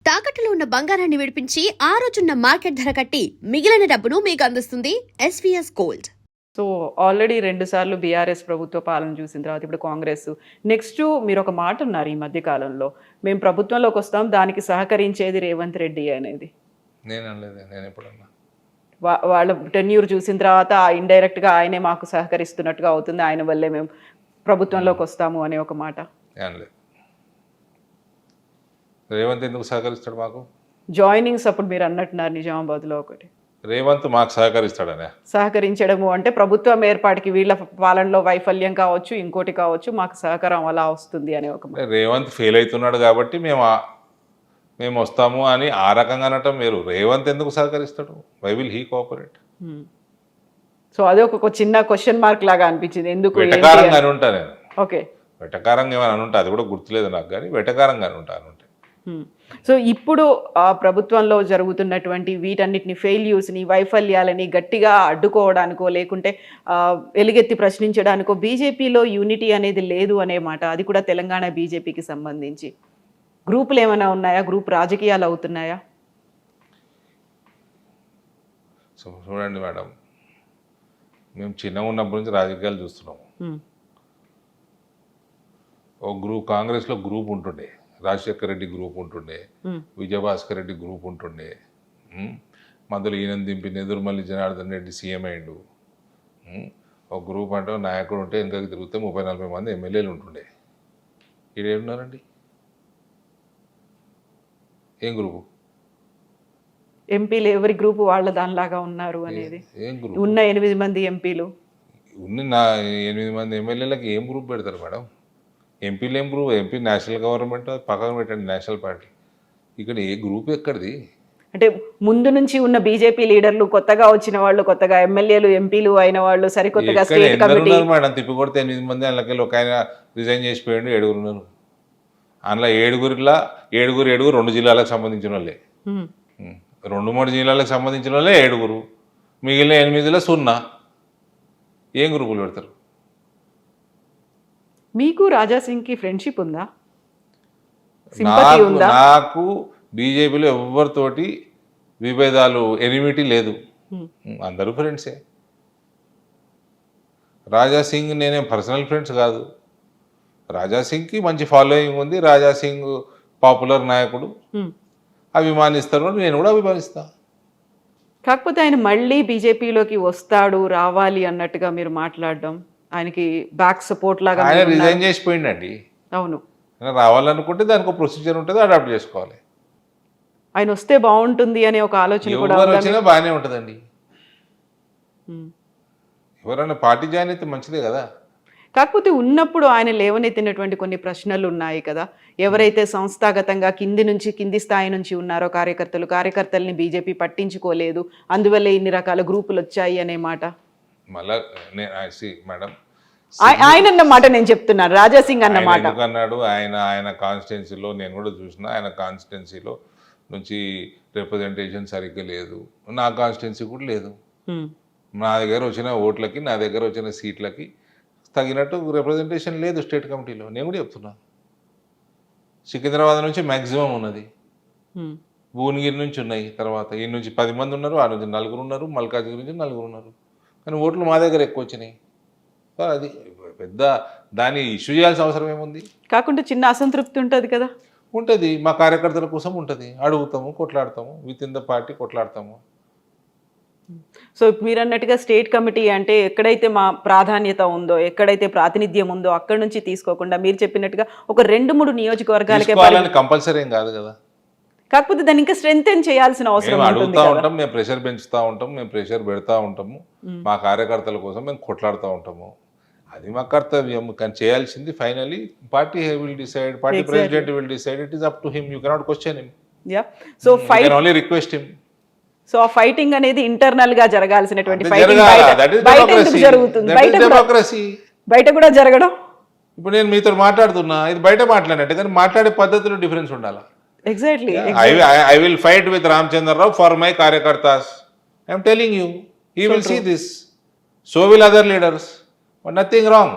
తాకట్టులో ఉన్న బంగారాన్ని విడిపించి ఆ రోజున్న మార్కెట్ ధర కట్టి మిగిలిన డబ్బును మీకు అందిస్తుంది ఎస్వీఎస్ గోల్డ్. సో ఆల్రెడీ 2 సార్లు బీఆర్ఎస్ ప్రభుత్వ పాలన చూసిన తర్వాత ఇప్పుడు కాంగ్రెస్ నెక్స్ట్ మీరు ఒక మాట అన్నారు ఈ మధ్య కాలంలో, మేము ప్రభుత్వంలోకి వస్తాం, దానికి సహకరించేది రేవంత్ రెడ్డి అనేది. నేను అనలేదు, నేను ఎప్పుడన్నా వాళ్ళ టెన్యూర్ చూసిన తర్వాత ఇండైరెక్ట్గా ఆయనే మాకు సహకరిస్తున్నట్టుగా అవుతుంది, ఆయన వల్లే మేము ప్రభుత్వంలోకి వస్తాము అనే ఒక మాట అనలేదు. రేవంత్ ఎందుకు సహకరిస్తాడు మాకు? జాయినింగ్స్ అప్పుడు మీరు అన్నట్టున్నారు నిజామాబాద్లో ఒకటి, రేవంత్ మాకు సహకరిస్తాడనే. సహకరించడము అంటే ప్రభుత్వం ఏర్పాటుకి వీళ్ళ పాలనలో వైఫల్యం కావచ్చు, ఇంకోటి కావచ్చు, మాకు సహకారం అలా వస్తుంది అనే ఒక మాట. రేవంత్ ఫెయిల్ అవుతున్నాడు కాబట్టి మేము వస్తాము అని ఆ రకంగా అనటం వేరు. రేవంత్ ఎందుకు సహకరిస్తాడు? Why will he cooperate? So అదే ఒక చిన్న క్వశ్చన్ మార్క్ లాగా అనిపించింది. ఎందుకు వెటకారంగా అని ఉంటా నేను. ఓకే, వెటకారంగా ఏమైనా అని ఉంటా, అది కూడా గుర్తులేదు నాకు, కానీ వెటకారంగా ఉంటాను. సో ఇప్పుడు ఆ ప్రభుత్వంలో జరుగుతున్నటువంటి వీటన్నిటిని ఫెయిల్యూర్స్ని, వైఫల్యాలని గట్టిగా అడ్డుకోవడానికో లేకుంటే ఎలుగెత్తి ప్రశ్నించడానికో బీజేపీలో యూనిటీ అనేది లేదు అనే మాట. అది కూడా తెలంగాణ బీజేపీకి సంబంధించి గ్రూపులు ఏమైనా ఉన్నాయా? గ్రూప్ రాజకీయాలు అవుతున్నాయా? సో చూడండి మేడం, మేము చిన్నగా ఉన్నప్పటి నుంచి రాజకీయాలు చూస్తున్నాము. ఒక గ్రూప్ కాంగ్రెస్లో గ్రూప్ ఉంటుండే, రాజశేఖర్ రెడ్డి గ్రూప్ ఉంటుండే, విజయభాస్కర్ రెడ్డి గ్రూప్ ఉంటుండే, మధ్యలో ఈయన దింపి నెదురుమల్లి జనార్దన్ రెడ్డి సీఎం అయ్యిండు. ఒక గ్రూప్ అంటే నాయకుడు ఉంటే వెనకకి తిరిగితే 30-40 మంది ఎమ్మెల్యేలు ఉంటుండే. ఈడేమున్నారండి? ఏం గ్రూపు? ఎంపీలు ఎవరి గ్రూపు వాళ్ళ దానిలాగా ఉన్నారు అనేది. ఏం గ్రూప్? ఉన్న 8 మంది ఎంపీలు ఉన్న 8 మంది ఎమ్మెల్యేలకి ఏం గ్రూప్ పెడతారు మేడం? ఎంపీలు ఏం గ్రూప్? ఎంపీ నేషనల్ గవర్నమెంట్ పక్కన పెట్టండి, నేషనల్ పార్టీ. ఇక్కడ ఏ గ్రూప్ ఎక్కడిది? అంటే ముందు నుంచి ఉన్న బీజేపీ లీడర్లు, కొత్తగా వచ్చిన వాళ్ళు, కొత్తగా ఎమ్మెల్యేలు ఎంపీలు అయిన వాళ్ళు, సరికొత్తగా స్టేట్ కమిటీ మేడం తిప్పి కొడితే 8 మంది, అందులోకి ఒక ఆయన రిజైన్ చేసిపోయాడు, 7 ఉన్నారు. అందులో 7 2 జిల్లాలకు సంబంధించిన వాళ్ళే, 2-3 జిల్లాలకు సంబంధించిన వాళ్ళే 7. మిగిలిన 8లో 0. ఏం గ్రూపులు పెడతారు? మీకు రాజాసింగ్కి ఫ్రెండ్షిప్ ఉందా? సింపతి ఉందా? నాకు బీజేపీలో ఎవరితోటి విభేదాలు, ఎనిమిటీ లేదు, అందరూ ఫ్రెండ్సే. రాజాసింగ్ నేనేం పర్సనల్ ఫ్రెండ్స్ కాదు. రాజాసింగ్కి మంచి ఫాలోయింగ్ ఉంది, రాజాసింగ్ పాపులర్ నాయకుడు, అభిమానిస్తారు, నేను కూడా అభిమానిస్తా. కాకపోతే ఆయన మళ్ళీ బీజేపీలోకి వస్తాడు, రావాలి అన్నట్టుగా మీరు మాట్లాడడం, ఆయనకి బ్యాక్ సపోర్ట్ లాగా. ఆయన రిజైన్ చేసిపోయిందండి. అవును, రావాలనుకుంటే దానికి ఒక ప్రొసీజర్ ఉంటుంది, అడాప్ట్ చేసుకోవాలి. ఆయన వస్తే బాగుంటుంది అనే ఒక ఆలోచన కూడా వచ్చినా బాగానే ఉంటుందండి. ఎవరైనా పార్టీ జాయిన్ అయితే మంచిదే కదా. కాకపోతే ఉన్నప్పుడు ఆయన లేవనెత్తినటువంటి కొన్ని ప్రశ్నలు ఉన్నాయి కదా, ఎవరైతే సంస్థాగతంగా కింది స్థాయి నుంచి ఉన్నారో కార్యకర్తల్ని బీజేపీ పట్టించుకోలేదు, అందువల్ల ఇన్ని రకాల గ్రూపులు వచ్చాయి అనే మాట. మళ్ళా మేడం ఆయన అన్నమాట నేను చెప్తున్నాను, రాజాసింగ్ అన్నమాట అన్నాడు. ఆయన కాన్స్టిట్యున్సీలో నేను కూడా చూసిన, ఆయన కాన్స్టిట్యున్సీలో నుంచి రిప్రజెంటేషన్ సరిగ్గా లేదు, నా కాన్స్టిట్యున్సీ కూడా లేదు. నా దగ్గర వచ్చిన ఓట్లకి, నా దగ్గర వచ్చిన సీట్లకి తగినట్టు రిప్రజెంటేషన్ లేదు స్టేట్ కమిటీలో. నేను కూడా చెప్తున్నా, సికింద్రాబాద్ నుంచి మ్యాక్సిమం ఉన్నది, భువనగిరి నుంచి ఉన్నాయి, తర్వాత ఈ నుంచి 10 మంది ఉన్నారు, ఆ నుంచి 4 ఉన్నారు, మల్కాజ్గిరి నుంచి 4 ఉన్నారు, కానీ ఓట్లు మా దగ్గర ఎక్కువ వచ్చినాయి. అది పెద్ద దాన్ని ఇష్యూ చేయాల్సిన అవసరం ఏముంది? కాకుండా చిన్న అసంతృప్తి ఉంటుంది కదా. ఉంటుంది, మా కార్యకర్తల కోసం ఉంటుంది, అడుగుతాము, కొట్లాడతాము, విత్ ఇన్ ద పార్టీ కొట్లాడతాము. సో మీరు అన్నట్టుగా స్టేట్ కమిటీ అంటే ఎక్కడైతే మా ప్రాధాన్యత ఉందో, ఎక్కడైతే ప్రాతినిధ్యం ఉందో అక్కడ నుంచి తీసుకోకుండా మీరు చెప్పినట్టుగా ఒక 2-3 నియోజకవర్గాలకే కంపల్సరీ ఏం కాదు కదా. కాకపోతే దాన్ని ఇంకా స్ట్రెంగ్తెన్ చేయాల్సిన అవసరం అడుగుతూ ఉంటాం, మేము ప్రెషర్ పెంచుతూ ఉంటాం, మేము ప్రెషర్ పెడతా ఉంటాము, మా కార్యకర్తల కోసం మేము కొట్లాడుతూ ఉంటాము. అది మా కర్తవ్యం. కానీ చేయాల్సింది finally party will decide, party president will decide, it is up to him, you cannot question him. So fight only request him. So ఆ ఫైటింగ్ అనేది ఇంటర్నల్ గా జరగాల్సినటువంటి బయట కూడా జరగడం. ఇప్పుడు నేను మీతో మాట్లాడుతున్నా, ఇది బయట మాట్లాడినట్టు, కానీ మాట్లాడే పద్ధతిలో డిఫరెన్స్ ఉండాలి. Exactly. I will fight with Ramchandra Rao for my karyakartas. I am telling you, he will see this. So will other leaders. But nothing wrong.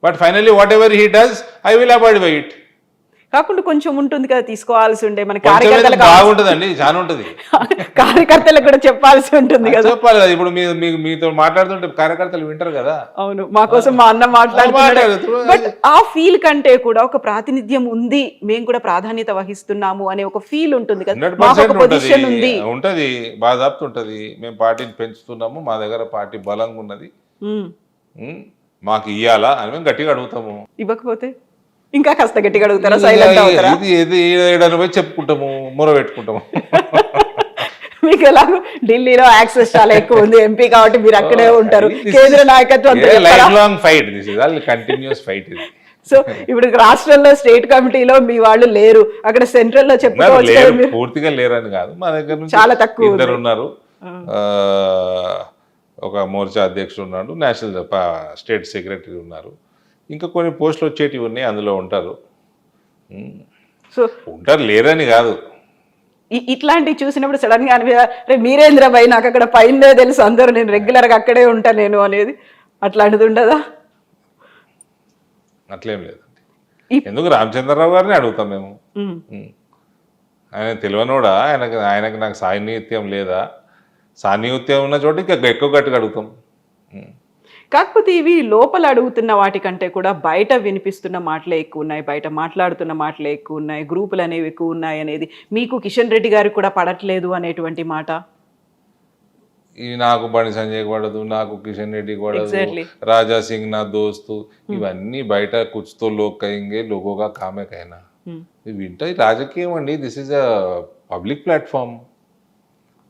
But finally, whatever he does, I will abide by it. కాకుండా కొంచెం ఉంటుంది కదా, తీసుకోవాల్సి ఉండే మన కొంచెం కార్యకర్తలకు బాగుంటుందండి, చాలా ఉంటుంది. కార్యకర్తలకు కూడా చెప్పాల్సి ఉంటుంది కదా. చెప్పాలి కదా, ఇప్పుడు మీతో మాట్లాడుతుంటే కార్యకర్తలు వింటారు కదా. అవును, మా కోసం మా అన్న మాట్లాడుతున్నాడు. బట్ ఆ ఫీల్ కంటే కూడా ఒక ప్రాతినిధ్యం ఉంది, మేము కూడా ప్రాధాన్యత వహిస్తున్నాము అనే ఒక ఫీల్ ఉంటుంది కదా, మాకు ఒక పొజిషన్ ఉంది. ఉంటది, బాధాప్తు ఉంటది. మేము పార్టీని పెంచుతున్నాము, మా దగ్గర పార్టీ బలంగా ఉన్నది, మాకు ఇయ్యాలా అని మేము గట్టిగా అడుగుతాము. ఇవ్వకపోతే ఇంకా కాస్త గట్టిగా అడుగుతారా, సైలెంట్ అవుతారా? ఇది ఏడాది పోయి చెప్పుకుంటాము, మొర పెట్టుకుంటాము. మీకు ఎలాగో ఢిల్లీలో యాక్సెస్ చాలా ఎక్కువ ఉంది, ఎంపీ కాబట్టి మీరు అక్కడే ఉంటారు, కేంద్ర నాయకత్వం life long fight, this is all continuous fight ఇది. సో ఇప్పుడు రాష్ట్రంలో స్టేట్ కమిటీలో మీ వాళ్ళు లేరు, అక్కడ సెంట్రల్ లో చెప్పుకోవచ్చు. పూర్తిగా లేరని కాదు, మా దగ్గర నుంచి చాలా తక్కువ ఇద్దరు ఉన్నారు. ఒక మోర్చా అధ్యక్షుడు ఉన్నాడు, నేషనల్ స్టేట్ సెక్రటరీ ఉన్నారు, ఇంకా కొన్ని పోస్టులు వచ్చేటివి ఉన్నాయి, అందులో ఉంటారు. సో ఉంటారు, లేరని కాదు. ఇట్లాంటివి చూసినప్పుడు సడన్ గా అనిపి మీరేంద్ర భయ్, నాకు అక్కడ పైన తెలుసు అందరూ, నేను రెగ్యులర్ గా అక్కడే ఉంటా నేను అనేది, అట్లాంటిది ఉండదా? అట్లేం లేదండి. ఎందుకు రామచంద్రరావు గారిని అడుగుతాం మేము. ఆయన తెలియనోడా, ఆయనకు నాకు సాన్నిహిత్యం లేదా? సాన్నిహిత్యం ఉన్న చోట ఇంకా ఎక్కువ గట్టిగా అడుగుతాం. కాకపోతే ఇవి లోపల అడుగుతున్న వాటికంటే కూడా బయట వినిపిస్తున్న మాటలే ఎక్కువ ఉన్నాయి, బయట మాట్లాడుతున్న మాటలే ఎక్కువ ఉన్నాయి, గ్రూపులు అనేవి ఎక్కువ ఉన్నాయి అనేది మీకు కిషన్ రెడ్డి గారికి కూడా పడట్లేదు అనేటువంటి మాట. ఈ నాకు బండి సంజయ్ పడదు, నాకు కిషన్ రెడ్డికి పడదు, రాజా సింగ్ నా దోస్తు, ఇవన్నీ బయట కుచ్తో లోక్ కయింగే లోగోగా కామేకైనా వింటే రాజకీయం అండి. This is a public platform.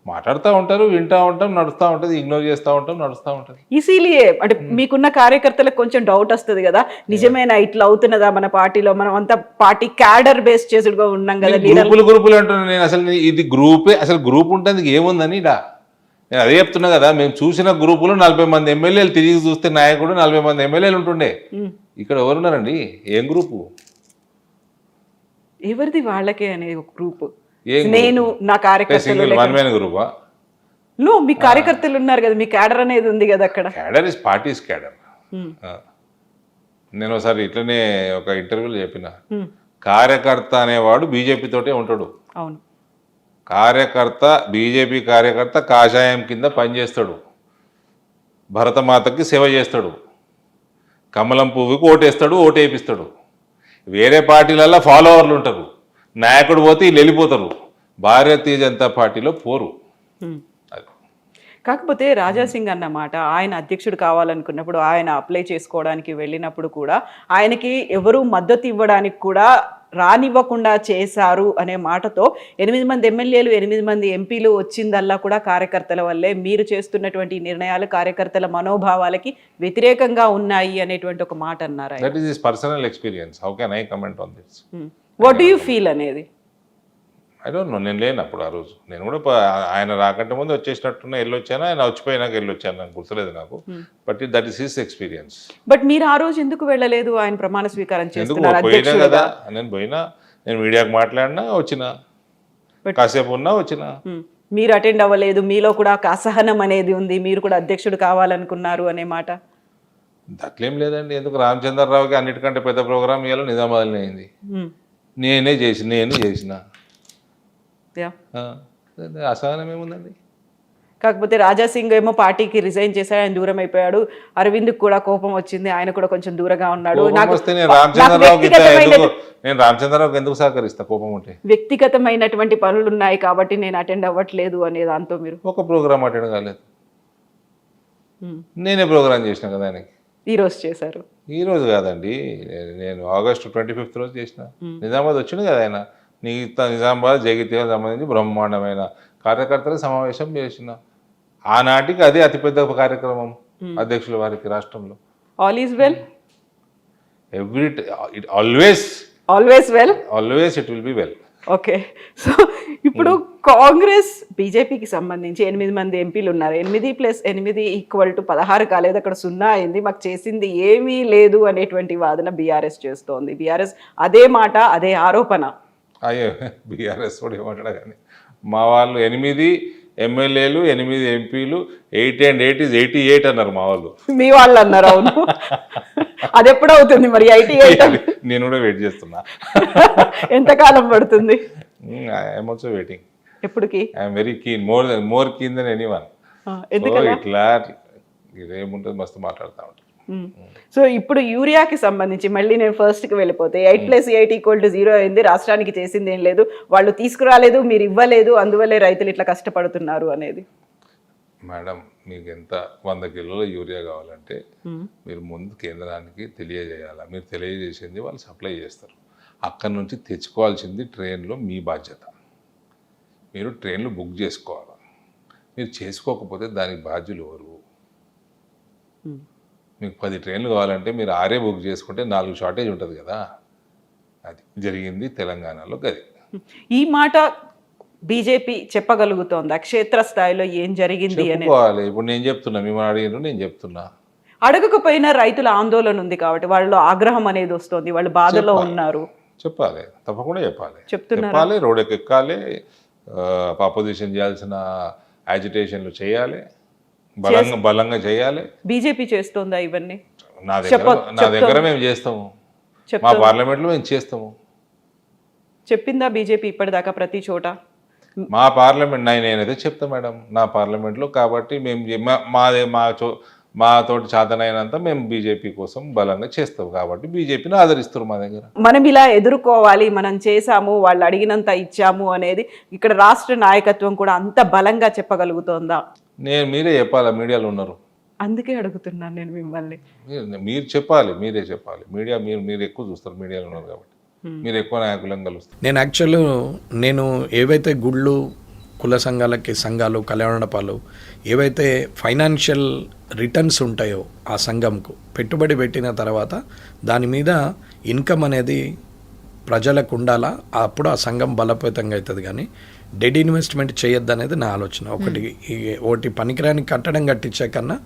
మాట్లాడుతూ ఉంటారు, వింటూ ఉంటాం, నడుస్తూ ఉంటుంది, ఇగ్నోర్ చేస్తూ ఉంటాం, నడుస్తూ ఉంటుంది. ఈజీలియే అంటే మీకున్న కార్యకర్తలకు కొంచెం డౌట్ వస్తుంది కదా, నిజమేనా ఇట్లా అవుతున్నదా మన పార్టీలో, మనం అంతా పార్టీ క్యాడర్ బేస్ చేసుడుగా ఉన్నాం కదా. గ్రూపులు అంటున్నాను నేను, అసలు ఇది గ్రూపే, అసలు గ్రూప్ ఉంటుంది ఏముందని ఇడా నేను అదే చెప్తున్నా కదా. మేము చూసిన గ్రూపులో 40 మంది ఎమ్మెల్యేలు, తిరిగి చూస్తే నాయకుడు 40 మంది ఎమ్మెల్యేలు ఉంటుండే. ఇక్కడ ఎవరున్నారండి? ఏం గ్రూపు? ఎవరిది వాళ్ళకే అనేది ఒక గ్రూప్. నేను నా కార్యకర్తలు గ్రూపా? నో, మీ కార్యకర్తలు ఉన్నారు కదా, మీ క్యాడర్ అనేది ఉంది కదా అక్కడ. Cadre is parties cadre. నేను ఒకసారి ఇట్లనే ఒక ఇంటర్వ్యూలో చెప్పిన, కార్యకర్త అనేవాడు బీజేపీ తోటే ఉంటాడు. అవును, కార్యకర్త, బీజేపీ కార్యకర్త కాషాయం కింద పనిచేస్తాడు, భరతమాతకి సేవ చేస్తాడు, కమలం పువ్వుకి ఓటేస్తాడు, ఓటేపిస్తాడు. వేరే పార్టీలలో ఫాలోవర్లు ఉంటారు, నాయకుడు పోతే వీళ్ళు వెళ్ళిపోతారు, భారతీయ జనతా పార్టీలో పోరు. కాకపోతే రాజా సింగ్ అన్నమాట, ఆయన అధ్యక్షుడు కావాలనుకున్నప్పుడు, ఆయన అప్లై చేసుకోవడానికి వెళ్ళినప్పుడు కూడా ఆయనకి ఎవరు మద్దతు ఇవ్వడానికి కూడా రానివ్వకుండా చేశారు అనే మాటతో 8 మంది ఎమ్మెల్యేలు, 8 మంది ఎంపీలు వచ్చిందల్లా కూడా కార్యకర్తల వల్లే, మీరు చేస్తున్నటువంటి నిర్ణయాలు కార్యకర్తల మనోభావాలకి వ్యతిరేకంగా ఉన్నాయి అనేటువంటి ఒక మాట అన్నారు. That is his personal experience. How can I comment on this? What do you feel అనేది? ఐ డోంట్ నో, నేను లేనప్పుడు ఆ రోజు. నేను కూడా ఆయన రాకంటే ముందు వచ్చేసినట్టున్నా, వెళ్ళొచ్చాను, ఆయన వచ్చిపోయినాక వెళ్ళొచ్చాను, నాకు గుర్తులేదు నాకు. But that is his experience. But మీరు ఆ రోజు ఎందుకు వెళ్ళలేదు? ఆయన ప్రమాణ స్వీకారం చేస్తున్నారు పోయినా కదా, నేను పోయినా, నేను మీడియాకు మాట్లాడినా, వచ్చిన కాసేపు ఉన్నా, వచ్చిన. మీరు అటెండ్ అవ్వలేదు, మీలో కూడా ఒక అసహనం అనేది ఉంది, మీరు కూడా అధ్యక్షుడు కావాలనుకున్నారు అనే మాట. అట్లేం లేదండి. ఎందుకు రామచంద్రరావుకి అన్నిటికంటే పెద్ద ప్రోగ్రామ్ ఇవ్వాలి, నిజామాబాద్లో అయింది, నేను చేసిన అసహనం ఏముందండి. కాకపోతే రాజా సింగ్ ఏమో పార్టీకి రిజైన్ చేశాడు, ఆయన దూరం అయిపోయాడు. అరవింద్ కూడా కోపం వచ్చింది, ఆయన కూడా కొంచెం దూరంగా ఉన్నాడు. నేను రామచంద్రరావుకి ఎందుకు సహకరిస్తా? కోపం ఉంటే వ్యక్తిగతమైనటువంటి పనులు ఉన్నాయి కాబట్టి నేను అటెండ్ అవ్వట్లేదు అనే దాంతో మీరు ఒక ప్రోగ్రామ్ అటెండ్ కాలేదు. నేనే ప్రోగ్రామ్ చేసిన కదా ఆయనకి. ఈ రోజు చేశారు? ఈ రోజు కాదండి, నేను ఆగస్టు 25th రోజు చేసిన. నిజామాబాద్ వచ్చింది కదా ఆయన, నిజామాబాద్ జగిత్యాల సంబంధించి బ్రహ్మాండమైన కార్యకర్తల సమావేశం చేసిన. ఆనాటికి అదే అతిపెద్ద కార్యక్రమం అధ్యక్షుల వారికి రాష్ట్రంలో. All is well, always it will be well. Okay. So ఇప్పుడు కాంగ్రెస్ బీజేపీకి సంబంధించి 8 మంది ఎంపీలు ఉన్నారు. 8+8 = 16 కాలేదు, అక్కడ 0 అయింది. మాకు చేసింది ఏమీ లేదు అనేటువంటి వాదన బీఆర్ఎస్ చేస్తోంది. బీఆర్ఎస్ అదే మాట, అదే ఆరోపణ. అయ్యో, బీఆర్ఎస్ కూడా ఏమంటాడు కానీ, మా వాళ్ళు 8 ఎమ్మెల్యేలు, 8 ఎంపీలు, 8 and 8 is 88 అన్నారు మా వాళ్ళు. మీ వాళ్ళు అన్నారు? అవును. అది ఎప్పుడు అవుతుంది మరి ఐటీ నేను కూడా వెయిట్ చేస్తున్నా. ఎంతకాలం పడుతుంది? I'm also waiting. ఎప్పటికి? I'm very keen, more keen then anyone. ఇట్లా ఇదేముంటుంది, మస్తు మాట్లాడుతూ ఉంటాను. సో ఇప్పుడు యూరియాకి సంబంధించి మళ్ళీ నేను ఫస్ట్కి వెళ్ళిపోతే 8+8=0 అయింది, రాష్ట్రానికి చేసింది ఏం లేదు, వాళ్ళు తీసుకురాలేదు, మీరు ఇవ్వలేదు, అందువల్లే రైతులు ఇట్లా కష్టపడుతున్నారు అనేది. మేడం, మీకు ఎంత 100 కిలోల యూరియా కావాలంటే మీరు ముందు కేంద్రానికి తెలియజేయాలి. మీరు తెలియజేసింది వాళ్ళు సప్లై చేస్తారు. అక్కడి నుంచి తెచ్చుకోవాల్సింది ట్రైన్లో మీ బాధ్యత. మీరు ట్రైన్లు బుక్ చేసుకోవాలి. మీరు చేసుకోకపోతే దానికి బాధ్యులు ఎవరు? మీకు 10 ట్రైన్లు కావాలంటే మీరు 6 బుక్ చేసుకుంటే 4 షార్టేజ్ ఉంటుంది కదా. అది జరిగింది తెలంగాణలో. గది ఈ మాట బీజేపీ చెప్పగలుగుతోందా క్షేత్రస్థాయిలో ఏం జరిగింది అని? చెప్పుకోవాలి. ఇప్పుడు నేను చెప్తున్నా, మిమ్మల్ని అడిగిన నేను చెప్తున్నా. అడగకపోయినా రైతుల ఆందోళన ఉంది కాబట్టి వాళ్ళలో ఆగ్రహం అనేది వస్తుంది, వాళ్ళు బాధలో ఉన్నారు. చెప్పాలి, తప్పకుండా చెప్పాలి. చెప్తున్నారు, రోడ్ ఎక్కాలి, అపోజిషన్ చేయాల్సిన యాజిటేషన్లు చేయాలి, బలంగా చేయాలి. బీజేపీ చేస్తోందా ఇవన్నీ? నా దగ్గర మేము చేస్తాము, మా పార్లమెంట్లో మేము చేస్తాము. చెప్పిందా బీజేపీ ఇప్పటిదాకా ప్రతి చోట? మా పార్లమెంట్ నేనైతే చెప్తా మేడం, నా పార్లమెంట్లో. కాబట్టి మేము మా తోటి చేతనైనంత మేము బీజేపీ కోసం బలంగా చేస్తాం. కాబట్టి బీజేపీని ఆదరిస్తారు మా దగ్గర. మనం ఇలా ఎదుర్కోవాలి, మనం చేసాము, వాళ్ళు అడిగినంత ఇచ్చాము అనేది ఇక్కడ రాష్ట్ర నాయకత్వం కూడా అంత బలంగా చెప్పగలుగుతోందా? మీరే చెప్పాలా, మీడియాలో ఉన్నారు. అందుకే అడుగుతున్నాను నేను మిమ్మల్ని. మీరు చెప్పాలి, మీరే చెప్పాలి. మీడియా మీరు ఎక్కువ చూస్తారు, మీడియాలో ఉన్నారు కాబట్టి మీరు ఎక్కువ నాయకులను కలుస్తారు. నేను ఏవైతే గుళ్ళు, కుల సంఘాలు, కళ్యాణపాలు ఏవైతే ఫైనాన్షియల్ రిటర్న్స్ ఉంటాయో ఆ సంఘంకు పెట్టుబడి పెట్టిన తర్వాత దాని మీద ఇన్కమ్ అనేది ప్రజలకు ఉండాలా, అప్పుడు ఆ సంఘం బలోపేతంగా అవుతుంది. కానీ డెడ్ ఇన్వెస్ట్మెంట్ చేయొద్దు అనేది నా ఆలోచన. ఒకటి పనికిరాని కట్టడం కట్టించే కన్నా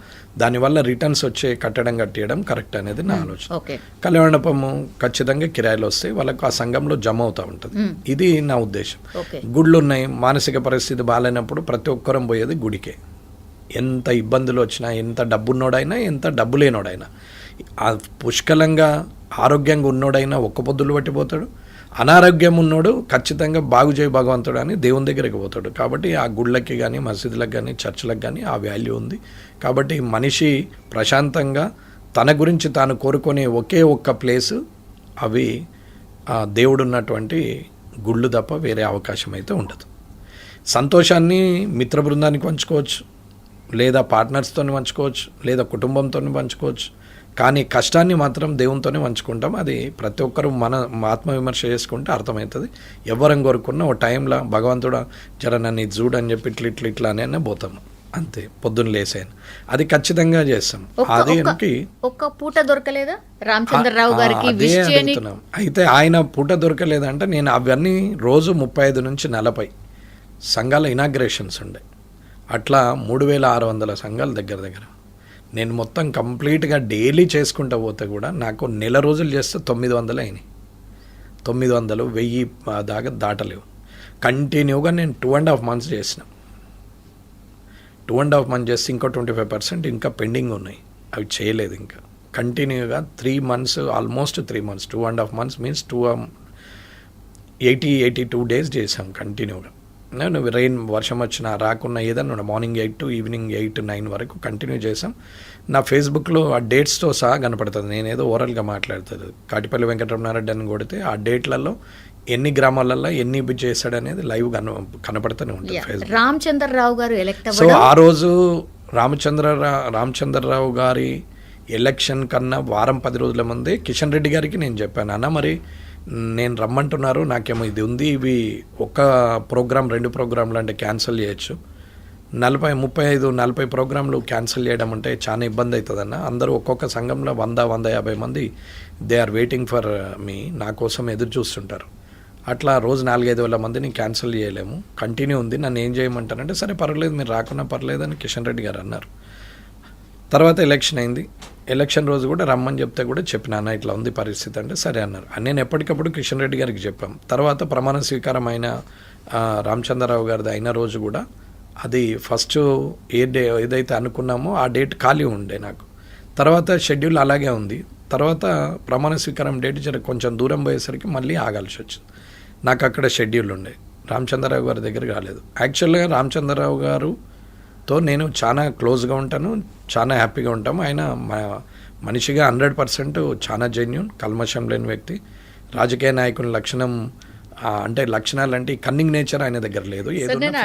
దానివల్ల రిటర్న్స్ వచ్చే కట్టడం కట్టియడం కరెక్ట్ అనేది నా ఆలోచన. కళ్యాణపము ఖచ్చితంగా కిరాయిలు వస్తాయి, వాళ్ళకు ఆ సంఘంలో జమ అవుతూ ఉంటుంది. ఇది నా ఉద్దేశం. గుళ్ళు ఉన్నాయి, మానసిక పరిస్థితి బాగాలేనప్పుడు ప్రతి ఒక్కరం పోయేది గుడికే. ఎంత ఇబ్బందులు వచ్చినా, ఎంత డబ్బున్నోడైనా, ఎంత డబ్బు లేనోడైనా, పుష్కలంగా ఆరోగ్యంగా ఉన్నోడైనా ఒక్క పొద్దులు పట్టిపోతాడు, అనారోగ్యం ఉన్నోడు ఖచ్చితంగా బాగు చేయి భగవంతుడు అని దేవుని దగ్గరికి పోతాడు. కాబట్టి ఆ గుళ్ళకి కానీ, మసీదులకు కానీ, చర్చిలకు కానీ ఆ వాల్యూ ఉంది. కాబట్టి మనిషి ప్రశాంతంగా తన గురించి తాను కోరుకునే ఒకే ఒక్క ప్లేసు అవి దేవుడు ఉన్నటువంటి గుళ్ళు తప్ప వేరే అవకాశం అయితే ఉండదు. సంతోషాన్ని మిత్ర బృందానికి పంచుకోవచ్చు, లేదా పార్ట్నర్స్తో పంచుకోవచ్చు, లేదా కుటుంబంతో పంచుకోవచ్చు. కానీ కష్టాన్ని మాత్రం దేవునితోనే పంచుకుంటాం. అది ప్రతి ఒక్కరూ మన ఆత్మవిమర్శ చేసుకుంటే అర్థమవుతుంది. ఎవరం కోరుకున్న ఓ టైంలో భగవంతుడు జర నన్ను ఇది చూడని చెప్పి ఇట్లా అనే పోతాము అంతే. పొద్దున్న లేసాను అది ఖచ్చితంగా చేస్తాం. అది ఒక్క పూట దొరకలేదా రామచంద్రరావు గారికి? అయితే ఆయన పూట దొరకలేదంటే నేను అవన్నీ రోజు 35 నుంచి 40 సంఘాల ఇనాగ్రేషన్స్ ఉండే, అట్లా 3600 సంఘాల దగ్గర నేను మొత్తం కంప్లీట్గా డైలీ చేసుకుంటూ పోతే కూడా నాకు నెల రోజులు చేస్తే 900 అయినాయి. 900, 1000 దాకా దాటలేవు. కంటిన్యూగా నేను 2.5 months చేసిన. 2.5 months చేస్తే ఇంకా 25% ఇంకా పెండింగ్ ఉన్నాయి, అవి చేయలేదు ఇంకా. కంటిన్యూగా 3 months, almost 3 months, 2.5 months means 82 days చేసాం కంటిన్యూగా. నువ్వు వర్షం వచ్చినా రాకున్నా ఏదన్నా మార్నింగ్ 8 to ఈవినింగ్ 8, 9 వరకు కంటిన్యూ చేసాం. నా ఫేస్బుక్లో ఆ డేట్స్తో సహా కనపడుతుంది. నేనేదో ఓవరాల్గా మాట్లాడుతుంది. కాటిపల్లి వెంకటరమణారెడ్డి అని కొడితే ఆ డేట్లలో ఎన్ని గ్రామాలలో ఎన్ని చేశాడు అనేది లైవ్ కనపడుతూనే ఉంటుంది ఫేస్బుక్. రామచంద్రరావు గారు ఎలక్ట్ సో ఆ రోజు రామచంద్రరావు గారి ఎలక్షన్ కన్నా వారం 10 రోజుల ముందే కిషన్ రెడ్డి గారికి నేను చెప్పాను, అన్న మరి నేను రమ్మంటున్నారు, నాకేమో ఇది ఉంది, ఇవి ఒక ప్రోగ్రామ్ 2 ప్రోగ్రాంలు అంటే క్యాన్సిల్ చేయొచ్చు, 35-40 ప్రోగ్రాంలు క్యాన్సిల్ చేయడం అంటే చాలా ఇబ్బంది అవుతుందన్న. అందరూ ఒక్కొక్క సంఘంలో 100-150 మంది they are waiting for me, నా కోసం ఎదురు చూస్తుంటారు. అట్లా రోజు 4-5 వేల మందిని క్యాన్సిల్ చేయలేము, కంటిన్యూ ఉంది, నన్ను ఏం చేయమంటారంటే సరే పర్వాలేదు మీరు రాకున్నా పర్లేదని కిషన్ రెడ్డి గారు అన్నారు. తర్వాత ఎలక్షన్ అయింది. ఎలక్షన్ రోజు కూడా రమ్మని చెప్తే కూడా చెప్పినా ఇట్లా ఉంది పరిస్థితి అంటే సరే అన్నారు. నేను ఎప్పటికప్పుడు కిషన్ రెడ్డి గారికి చెప్పాం. తర్వాత ప్రమాణ స్వీకారం అయిన రామచంద్రరావు గారిది అయిన రోజు కూడా అది ఫస్ట్ ఏదైతే అనుకున్నామో ఆ డేట్ ఖాళీ ఉండే నాకు. తర్వాత షెడ్యూల్ అలాగే ఉంది. తర్వాత ప్రమాణ స్వీకారం డేట్ కొంచెం దూరం పోయేసరికి మళ్ళీ ఆగాల్సి వచ్చింది. నాకు అక్కడ షెడ్యూల్ ఉండే, రామచంద్రరావు గారి దగ్గర కాలేదు. యాక్చువల్గా రామచంద్రరావు గారుతో నేను చాలా క్లోజ్గా ఉంటాను, చాలా హ్యాపీగా ఉంటాము. ఆయన మనిషిగా 100% చాలా జెన్యూన్, కల్మషం లేని వ్యక్తి. రాజకీయ నాయకుని లక్షణం అంటే లక్షణాలు అంటే కన్నింగ్ నేచర్ ఆయన దగ్గర లేదు. నేను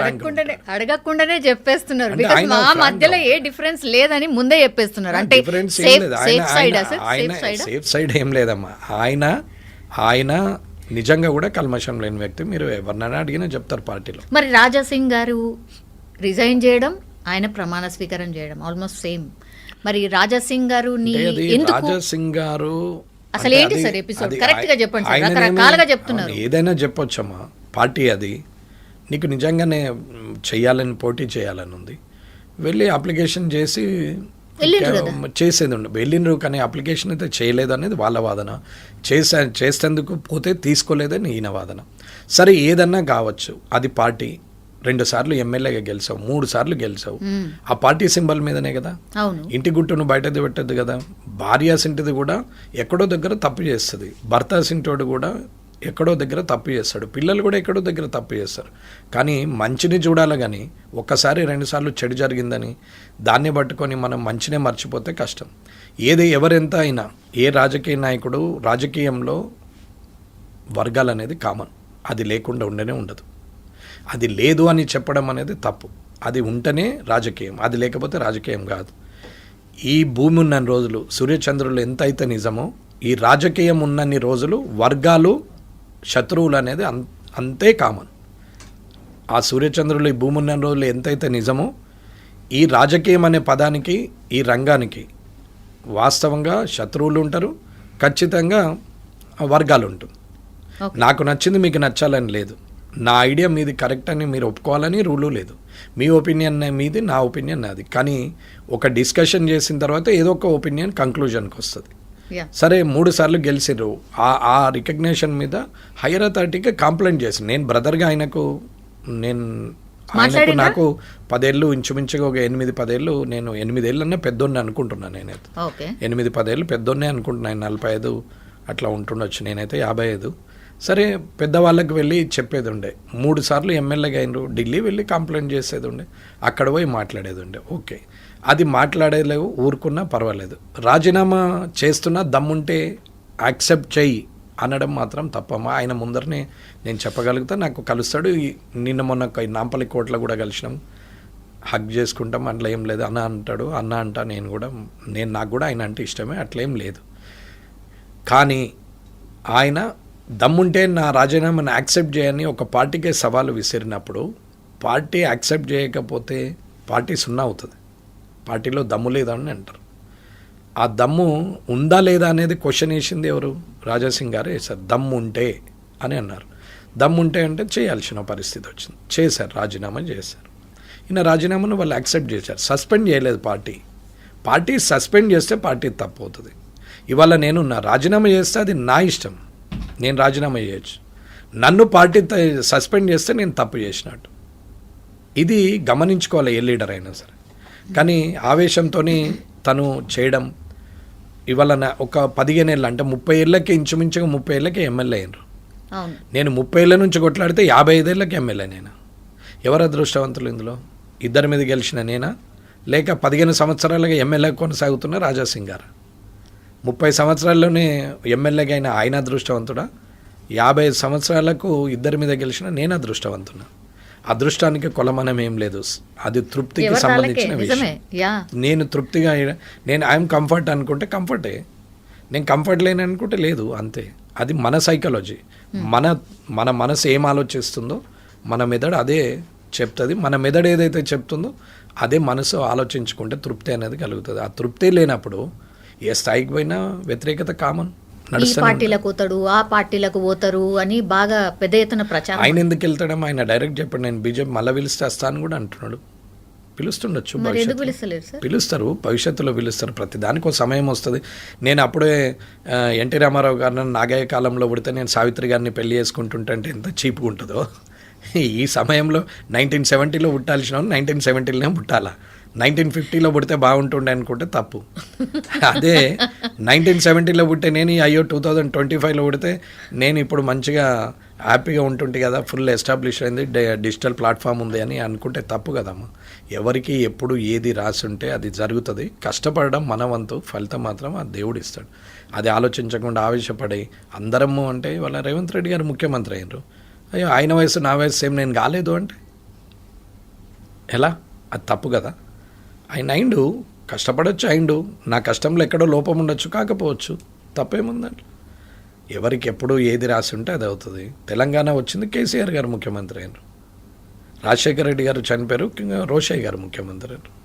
అడగకుండానే చెప్పేస్తున్నారు, అంటే because ఆయన మా frank మధ్యలో గా ఏ డిఫరెన్స్ లేదని ముందే చెప్పేస్తున్నారు. అంటే డిఫరెన్స్ ఏం లేదు. ఆయన సైడ్ సేఫ్ సైడ్ ఏం లేదమ్మా. ఆయన నిజంగా కూడా కల్మషం లేని వ్యక్తి. మీరు ఎవరినైనా అడిగినా చెప్తారు పార్టీలో. మరి రాజా సింగ్ గారు రిజైన్ చేయడం, ఆయన ప్రమాణ స్వీకారం చేయడం ఆల్మోస్ట్ సేమ్. మరి రాజా సింగ్ గారు రాజా సింగ్ గారు అసలు ఏంటి సార్ ఎపిసోడ్? కరెక్ట్ గా చెప్పండి సార్, రకరకాలుగా చెప్తున్నారు. ఏదైనా చెప్పొచ్చమ్మా. పార్టీ అది నీకు నిజంగానే చెయ్యాలని, పోటీ చేయాలని ఉంది, వెళ్ళి అప్లికేషన్ చేసి చేసేది ఉండే వెళ్ళిండ్రు. కానీ అప్లికేషన్ అయితే చేయలేదు అనేది వాళ్ళ వాదన. చేసేందుకు పోతే తీసుకోలేదని ఈయన వాదన. సరే ఏదన్నా కావచ్చు, అది పార్టీ. 2 సార్లు ఎమ్మెల్యేగా గెలిచావు, 3 సార్లు గెలిచావు, ఆ పార్టీ సింబల్ మీదనే కదా. ఇంటి గుట్టును బయటది పెట్టద్దు కదా. భార్య సింటిది కూడా ఎక్కడో దగ్గర తప్పు చేస్తుంది, భర్త సింటోడు కూడా ఎక్కడో దగ్గర తప్పు చేస్తాడు, పిల్లలు కూడా ఎక్కడో దగ్గర తప్పు చేస్తారు. కానీ మంచిని చూడాలి, కానీ ఒక్కసారి 2 సార్లు చెడు జరిగిందని దాన్ని పట్టుకొని మనం మంచినే మర్చిపోతే కష్టం. ఎవరెంత అయినా, ఏ రాజకీయ నాయకుడు రాజకీయంలో వర్గాలు అనేది కామన్, అది లేకుండా ఉండనే ఉండదు. అది లేదు అని చెప్పడం అనేది తప్పు. అది ఉంటేనే రాజకీయం, అది లేకపోతే రాజకీయం కాదు. ఈ భూమి ఉన్న రోజులు, సూర్యచంద్రులు ఎంత అయితే నిజమో, ఈ రాజకీయం ఉన్నన్ని రోజులు వర్గాలు శత్రువులు అనేది అంతే కామన్. ఆ సూర్యచంద్రులు ఈ భూమి ఉన్న రోజులు ఎంతైతే నిజమో, ఈ రాజకీయం అనే పదానికి, ఈ రంగానికి వాస్తవంగా శత్రువులు ఉంటారు, ఖచ్చితంగా వర్గాలు ఉంటుంది. నాకు నచ్చింది మీకు నచ్చాలని లేదు, నా ఐడియా మీది కరెక్ట్ అని మీరు ఒప్పుకోవాలని రూలు లేదు. మీ ఒపీనియన్ మీది, నా ఒపీనియన్ నాది. కానీ ఒక డిస్కషన్ చేసిన తర్వాత ఏదో ఒక ఒపీనియన్ కంక్లూజన్కి వస్తుంది. సరే 3 సార్లు గెలిచిర్రు, ఆ రికగ్నేషన్ మీద హైయర్ అథారిటీకి కంప్లైంట్ చేసి, నేను బ్రదర్గా ఆయనకు నాకు 10 ఏళ్ళు, ఇంచుమించుగా ఒక 8-10 ఏళ్ళు, నేను 8 ఏళ్ళన్నా పెద్దోడిని అనుకుంటున్నాను. నేనైతే 8-10 ఏళ్ళు పెద్దోడినే అనుకుంటున్నాను. 45 అట్లా ఉంటుండొచ్చు, నేనైతే 55. సరే పెద్దవాళ్ళకి వెళ్ళి చెప్పేది ఉండే. 3 సార్లు ఎమ్మెల్యేగా అయినరు, ఢిల్లీ వెళ్ళి కంప్లైంట్ చేసేది ఉండే, అక్కడ పోయి మాట్లాడేది ఉండే. ఓకే, అది మాట్లాడలేవు, ఊరుకున్నా పర్వాలేదు. రాజీనామా చేస్తున్నా దమ్ముంటే యాక్సెప్ట్ చెయ్యి అనడం మాత్రం తప్పమ్మా. ఆయన ముందరనే నేను చెప్పగలుగుతా, నాకు కలుస్తాడు. నిన్న మొన్న నాంపల్లి కోటలో కూడా కలిసినాం, హగ్ చేసుకుంటాం, అట్లా ఏం లేదు. అన్న అంటాడు, అన్న అంటా, నాకు కూడా ఆయన అంటే ఇష్టమే, అట్లేం లేదు. కానీ ఆయన దమ్ముంటే నా రాజీనామాను యాక్సెప్ట్ చేయని ఒక పార్టీకే సవాలు విసిరినప్పుడు, పార్టీ యాక్సెప్ట్ చేయకపోతే పార్టీ సున్నా అవుతుంది. పార్టీలో దమ్ము లేదని అంటారు. ఆ దమ్ము ఉందా లేదా అనేది క్వశ్చన్ వేసింది ఎవరు? రాజాసింగ్ గారు వేశారు. దమ్ము ఉంటే అని అన్నారు. దమ్ము ఉంటే అంటే చేయాల్సిన పరిస్థితి వచ్చింది, చేశారు, రాజీనామా చేశారు. ఈయన రాజీనామాను వాళ్ళు యాక్సెప్ట్ చేశారు. సస్పెండ్ చేయలేదు పార్టీ సస్పెండ్ చేస్తే పార్టీ తప్పు అవుతుంది. ఇవాళ నేను రాజీనామా చేస్తే అది నా ఇష్టం, నేను రాజీనామా చేయొచ్చు. నన్ను పార్టీ సస్పెండ్ చేస్తే నేను తప్పు చేసినట్టు. ఇది గమనించుకోవాలి ఏ లీడర్ అయినా సరే. కానీ ఆవేశంతో తను చేయడం, ఇవాళ ఒక 15 ఏళ్ళు అంటే 30 ఏళ్ళకి, ఇంచుమించుగా 30 ఏళ్ళకి ఎమ్మెల్యే అయినరు. నేను 30 ఏళ్ళ నుంచి కొట్లాడితే 55 ఏళ్ళకి ఎమ్మెల్యే. నేను ఎవరు అదృష్టవంతులు ఇందులో? 2 మీద గెలిచిన నేనా, లేక 15 సంవత్సరాలుగా ఎమ్మెల్యే కొనసాగుతున్న రాజాసింగ్ గారు? 30 సంవత్సరాల్లోనే ఎమ్మెల్యేగా అయిన ఆయన అదృష్టవంతుడా? 50 సంవత్సరాలకు 2 మీద గెలిచిన నేను అదృష్టవంతున్నా. అదృష్టానికి కొలమానం ఏం లేదు, అది తృప్తికి సంబంధించిన విషయం. నేను తృప్తిగా, ఐఎమ్ కంఫర్ట్ అనుకుంటే కంఫర్టే, నేను కంఫర్ట్ లేని అనుకుంటే లేదు, అంతే. అది మన సైకాలజీ. మన మనసు ఏం ఆలోచిస్తుందో మన మెదడు అదే చెప్తుంది. మన మెదడు ఏదైతే చెప్తుందో అదే మనసు ఆలోచించుకుంటే తృప్తి అనేది కలుగుతుంది. ఆ తృప్తి లేనప్పుడు ఏ స్థాయికి పోయినా వ్యతిరేకత కామన్. పార్టీలకు పోతాడు, ఆ పార్టీలకు పోతారు అని బాగా పెద్ద ఎత్తున ప్రచారం. ఆయన ఎందుకు వెళ్తాడమ్మా? ఆయన డైరెక్ట్ చెప్పండి, నేను బీజేపీ మళ్ళీ పిలిస్తే వస్తాను కూడా అంటున్నాడు. పిలుస్తుండొచ్చు, పిలుస్తారు, భవిష్యత్తులో పిలుస్తారు. ప్రతి దానికి ఒక సమయం వస్తుంది. నేను అప్పుడే ఎన్టీ రామారావు గారిని నాగయ్య కాలంలో పుడితే నేను సావిత్రి గారిని పెళ్లి చేసుకుంటుంటే ఎంత చీప్గా ఉంటుందో, ఈ సమయంలో 1970లో పుట్టాల్సిన 1970లోనే పుట్టాలా? 1950లో పుడితే బాగుంటుండే అనుకుంటే తప్పు. అదే 1970లో పుట్టే నేను అయ్యో 2025లో పుడితే నేను ఇప్పుడు మంచిగా హ్యాపీగా ఉంటుంటే కదా, ఫుల్ ఎస్టాబ్లిష్ అయింది, డిజిటల్ ప్లాట్ఫామ్ ఉంది అని అనుకుంటే తప్పు కదమ్మా. ఎవరికి ఎప్పుడు ఏది రాసి ఉంటే అది జరుగుతుంది. కష్టపడడం మన వంతు, ఫలితం మాత్రం ఆ దేవుడు ఇస్తాడు. అది ఆలోచించకుండా ఆవేశపడి అందరము అంటే వాళ్ళ రేవంత్ రెడ్డి గారు ముఖ్యమంత్రి అయినరు, అయ్యో ఆయన వయసు నా వయసు సేమ్ నేను కాలేదు అంటే ఎలా? అది తప్పు కదా. ఆయన అయిండు, కష్టపడవచ్చు, అయిండు, నా కష్టంలో ఎక్కడో లోపం ఉండొచ్చు, కాకపోవచ్చు, తప్పేముందండి. ఎవరికి ఎప్పుడు ఏది రాసి ఉంటే అది అవుతుంది. తెలంగాణ వచ్చింది కేసీఆర్ గారు ముఖ్యమంత్రి అయినారు, రాజశేఖర రెడ్డి గారు చనిపోయారు, రోషయ్య గారు ముఖ్యమంత్రి అయినారు.